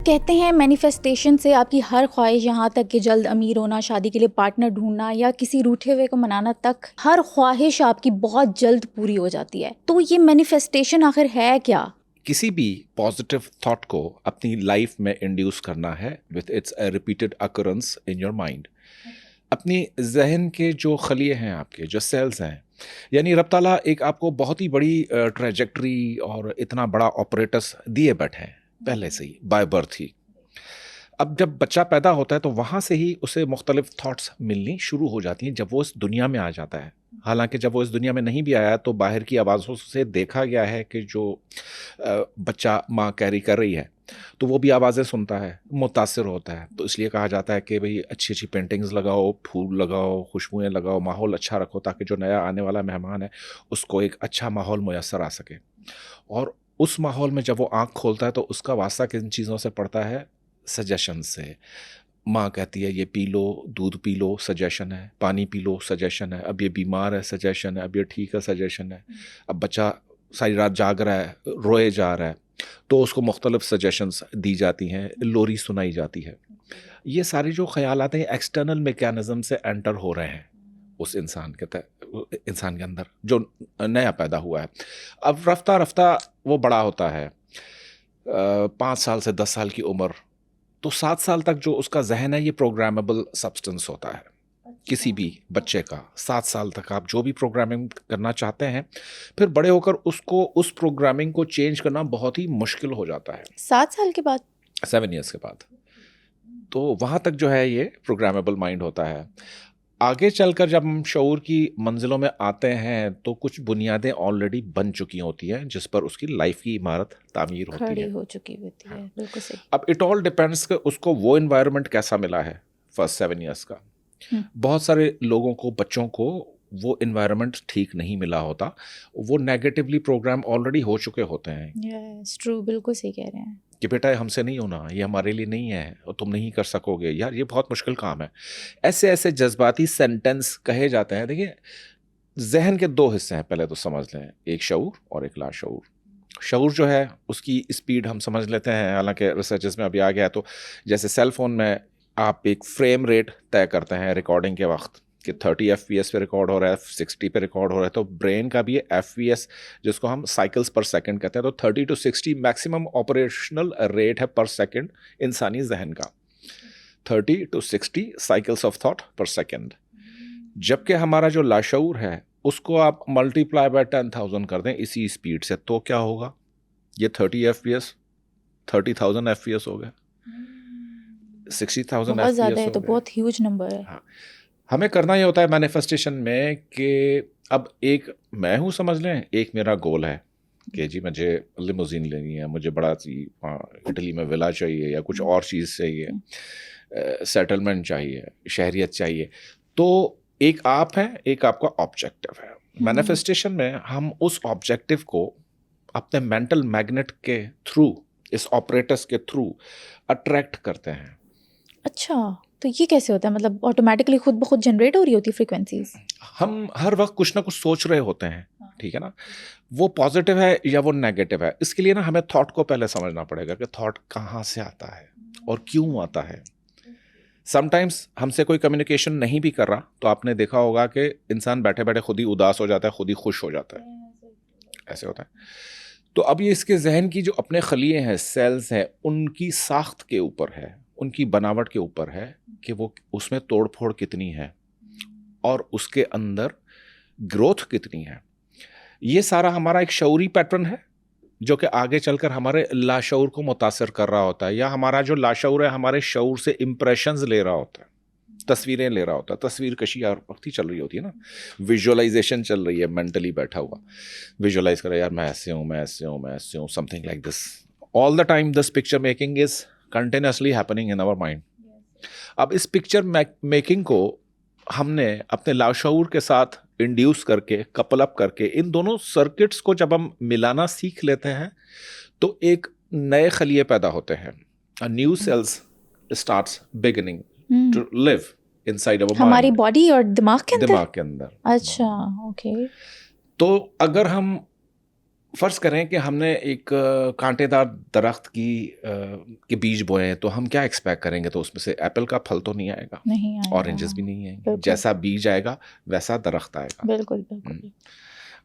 کہتے ہیں مینیفیسٹیشن سے آپ کی ہر خواہش، یہاں تک کہ جلد امیر ہونا، شادی کے لیے پارٹنر ڈھونڈنا یا کسی روٹھے ہوئے کو منانا تک، ہر خواہش آپ کی بہت جلد پوری ہو جاتی ہے. تو یہ مینیفیسٹیشن آخر ہے کیا؟ کسی بھی پازیٹیو تھاٹ کو اپنی لائف میں انڈیوس کرنا ہے with its repeated occurrences in your mind. اپنی ذہن کے جو خلیے ہیں، آپ کے جو سیلز ہیں، یعنی رب تعالیٰ ایک آپ کو بہت ہی بڑی ٹریجیکٹری اور اتنا بڑا آپریٹس دیے بیٹھے ہیں پہلے سے ہی، بائی برتھ ہی. اب جب بچہ پیدا ہوتا ہے تو وہاں سے ہی اسے مختلف تھاٹس ملنی شروع ہو جاتی ہیں جب وہ اس دنیا میں آ جاتا ہے. حالانکہ جب وہ اس دنیا میں نہیں بھی آیا تو باہر کی آوازوں سے دیکھا گیا ہے کہ جو بچہ ماں کیری کر رہی ہے تو وہ بھی آوازیں سنتا ہے، متاثر ہوتا ہے. تو اس لیے کہا جاتا ہے کہ بھئی اچھی اچھی پینٹنگز لگاؤ، پھول لگاؤ، خوشبوئیں لگاؤ، ماحول اچھا رکھو تاکہ جو نیا آنے والا مہمان ہے اس کو ایک اچھا ماحول میسر آ سکے. اور اس ماحول میں جب وہ آنکھ کھولتا ہے تو اس کا واسطہ کن چیزوں سے پڑتا ہے؟ سجیشن سے. ماں کہتی ہے یہ پی لو، دودھ پی لو، سجیشن ہے. پانی پی لو، سجیشن ہے. اب یہ بیمار ہے، سجیشن ہے. اب یہ ٹھیک ہے، سجیشن ہے. اب بچہ ساری رات جاگ رہا ہے، روئے جا رہا ہے تو اس کو مختلف سجیشنز دی جاتی ہیں، لوری سنائی جاتی ہے. یہ ساری جو خیالات ہیں ایکسٹرنل میکینزم سے انٹر ہو رہے ہیں اس انسان کے اندر جو نیا پیدا ہوا ہے. اب رفتہ رفتہ وہ بڑا ہوتا ہے، 5 سال سے 10 سال کی عمر، تو 7 سال تک جو اس کا ذہن ہے یہ پروگرامیبل سبسٹنس ہوتا ہے. کسی بھی بچے کا 7 سال تک آپ جو بھی پروگرامنگ کرنا چاہتے ہیں، پھر بڑے ہو کر اس پروگرامنگ کو چینج کرنا بہت ہی مشکل ہو جاتا ہے 7 سال کے بعد، 7 ایئرس کے بعد. تو وہاں تک جو ہے یہ پروگرامیبل مائنڈ ہوتا ہے. آگے چل کر جب ہم شعور کی منزلوں میں آتے ہیں تو کچھ بنیادیں آلریڈی بن چکی ہوتی ہیں جس پر اس کی لائف کی عمارت تعمیر ہوتی ہے، کھڑی ہو چکی ہوتی ہے. بالکل صحیح. اب اٹ آل ڈیپینڈس کہ اس کو وہ انوائرمنٹ کیسا ملا ہے فرسٹ 7 ایئرس کا. بہت سارے لوگوں کو، بچوں کو وہ انوائرمنٹ ٹھیک نہیں ملا ہوتا، وہ نیگیٹولی پروگرام آلریڈی ہو چکے ہوتے ہیں. یس ٹرو، بالکل صحیح کہہ رہے ہیں کہ بیٹا ہم سے نہیں ہونا، یہ ہمارے لیے نہیں ہے اور تم نہیں کر سکو گے، یار یہ بہت مشکل کام ہے. ایسے ایسے جذباتی سینٹنس کہے جاتے ہیں. دیکھیے ذہن کے 2 حصے ہیں، پہلے تو سمجھ لیں، ایک شعور اور ایک لاشعور. شعور جو ہے اس کی اسپیڈ ہم سمجھ لیتے ہیں، حالانکہ ریسرچز میں ابھی آ گیا ہے. تو جیسے سیل فون میں آپ ایک فریم ریٹ طے کرتے ہیں ریکارڈنگ کے وقت کہ 30 FPS پہ ریکارڈ ہو رہا ہے، 60 پہ ریکارڈ ہو رہا ہے، تو برین کا بھی FPS جس کو ہم سائیکلز پر سیکنڈ کہتے ہیں، تو 30 to 60 میکسیمم آپریشنل ریٹ ہے پر سیکنڈ انسانی ذہن کا، 30 to 60 cycles of thought per second. جبکہ ہمارا جو لاشعور ہے اس کو آپ ملٹی پلائی بائی 10,000 کر دیں اسی اسپیڈ سے، تو کیا ہوگا؟ یہ 30 FPS 30,000 FPS ہو گئے، 60,000 بہت زیادہ FPS ہے، ہو تو گئے. بہت ہیوج نمبر ہے. ہاں، ہمیں کرنا یہ ہوتا ہے مینیفیسٹیشن میں کہ اب ایک میں ہوں، سمجھ لیں ایک میرا گول ہے کہ جی مجھے لیموزین لینی ہے، مجھے بڑا سی اٹلی میں ولا چاہیے یا کچھ اور چیز چاہیے، سیٹلمنٹ چاہیے، شہریت چاہیے. تو ایک آپ ہے، ایک آپ کا آبجیکٹو ہے. مینیفیسٹیشن میں ہم اس آبجیکٹو کو اپنے مینٹل میگنیٹ کے تھرو، اس آپریٹس کے تھرو اٹریکٹ کرتے ہیں. اچھا، تو یہ کیسے ہوتا ہے؟ مطلب آٹومیٹکلی خود بخود جنریٹ ہو رہی ہوتی فریکوینسیز؟ ہم ہر وقت کچھ نہ کچھ سوچ رہے ہوتے ہیں، ٹھیک ہے نا، وہ پازیٹیو ہے یا وہ نیگیٹو ہے. اس کے لیے نا ہمیں تھاٹ کو پہلے سمجھنا پڑے گا کہ تھاٹ کہاں سے آتا ہے اور کیوں آتا ہے. سم ٹائمس ہم سے کوئی کمیونیکیشن نہیں بھی کر رہا تو آپ نے دیکھا ہوگا کہ انسان بیٹھے بیٹھے خود ہی اداس ہو جاتا ہے، خود ہی خوش ہو جاتا ہے، ایسے ہوتا ہے. تو اب یہ اس کے ذہن کی جو اپنے خلیے ہیں، سیلز ہیں، ان کی ساخت کے اوپر ہے، ان کی بناوٹ کے اوپر ہے کہ وہ اس میں توڑ پھوڑ کتنی ہے اور اس کے اندر گروتھ کتنی ہے. یہ سارا ہمارا ایک شعوری پیٹرن ہے جو کہ آگے چل کر ہمارے لاشعور کو متاثر کر رہا ہوتا ہے، یا ہمارا جو لاشعور ہے ہمارے شعور سے امپریشنز لے رہا ہوتا ہے، تصویریں لے رہا ہوتا ہے. تصویر کشی ہر وقت ہی چل رہی ہوتی ہے نا، ویژولائزیشن چل رہی ہے، مینٹلی بیٹھا ہوا ویژولائز کرے، یار میں ایسے ہوں، میں ایسے ہوں، میں ایسے ہوں، something like this. All the time this picture making is continuously happening in our mind. اب اس پکچر میکنگ کو ہم نے اپنے لاشعور کے ساتھ انڈیوس کر کے، کپل اپ کر کے، ان دونوں سرکٹس کو جب ہم ملانا سیکھ لیتے ہیں تو ایک نئے خلیے پیدا ہوتے ہیں. New cells starts beginning to live inside our mind, ہماری باڈی اور دماغ کے اندر. دماغ کے اندر. اچھا، اوکے. تو اگر ہم فرض کریں کہ ہم نے ایک کانٹے دار درخت کے بیج بوئے ہیں تو ہم کیا ایکسپیکٹ کریں گے؟ تو اس میں سے ایپل کا پھل تو نہیں آئے گا, نہیں آئے گا. اورنجز بھی نہیں آئیں گے. بالکل. جیسا بیج آئے گا ویسا درخت آئے گا. بالکل بالکل.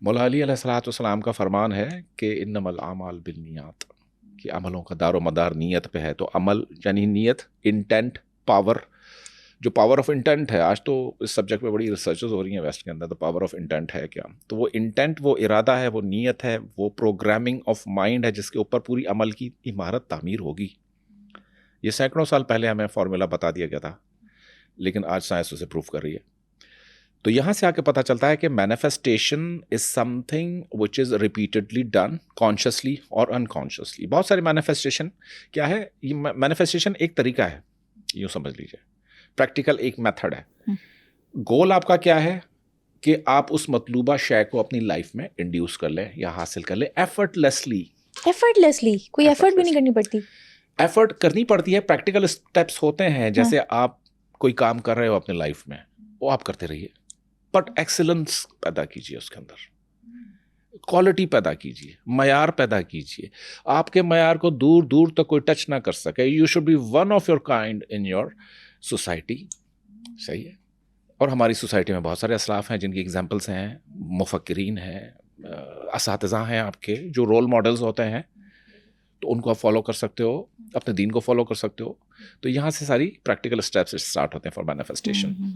مولا علی علیہ الصلوۃ والسلام کا فرمان ہے کہ انما الاعمال بالنیات, کہ عملوں کا دار و مدار نیت پہ ہے. تو عمل یعنی نیت, انٹینٹ, پاور. جو پاور آف انٹینٹ ہے, آج تو اس سبجیکٹ پہ بڑی ریسرچز ہو رہی ہیں ویسٹ کے اندر, تو پاور آف انٹینٹ ہے کیا؟ تو وہ انٹینٹ, وہ ارادہ ہے, وہ نیت ہے, وہ پروگرامنگ آف مائنڈ ہے جس کے اوپر پوری عمل کی عمارت تعمیر ہوگی. یہ سینکڑوں سال پہلے ہمیں فارمولا بتا دیا گیا تھا, لیکن آج سائنس اسے پروف کر رہی ہے. تو یہاں سے آ کے پتہ چلتا ہے کہ manifestation is some thing which is repeatedly done consciously اور انکانشیسلی. بہت ساری مینیفیسٹیشن کیا ہے, یہ مینیفیسٹیشن ایک طریقہ ہے, یوں سمجھ لیجیے, پریکٹیکل ایک میتھڈ ہے. گول آپ کا کیا ہے کہ آپ اس مطلوبہ شے کو اپنی لائف میں انڈیوس کر لیں یا حاصل کر لیں ایفرٹلیسلی. ایفرٹلیسلی, کوئی ایفرٹ بھی نہیں کرنی پڑتی. ایفرٹ کرنی پڑتی ہے, پریکٹیکل اسٹیپس ہوتے ہیں. جیسے آپ کوئی کام کر رہے ہو اپنے لائف میں, وہ آپ کرتے رہیے, بٹ ایکسلنس پیدا کیجیے, اس کے اندر کوالٹی پیدا کیجیے, معیار پیدا کیجیے. آپ کے معیار کو دور دور تک کوئی ٹچ نہ کر سکے. You should be one of your kind in your society. صحیح ہے. اور ہماری سوسائٹی میں بہت سارے اسلاف ہیں جن کی ایگزامپلس ہیں, مفکرین ہیں, اساتذہ ہیں آپ کے جو رول ماڈلز ہوتے ہیں, تو ان کو آپ فالو کر سکتے ہو, اپنے دین کو فالو کر سکتے ہو. تو یہاں سے ساری پریکٹیکل اسٹیپس اسٹارٹ ہوتے ہیں فار مینیفیسٹیشن.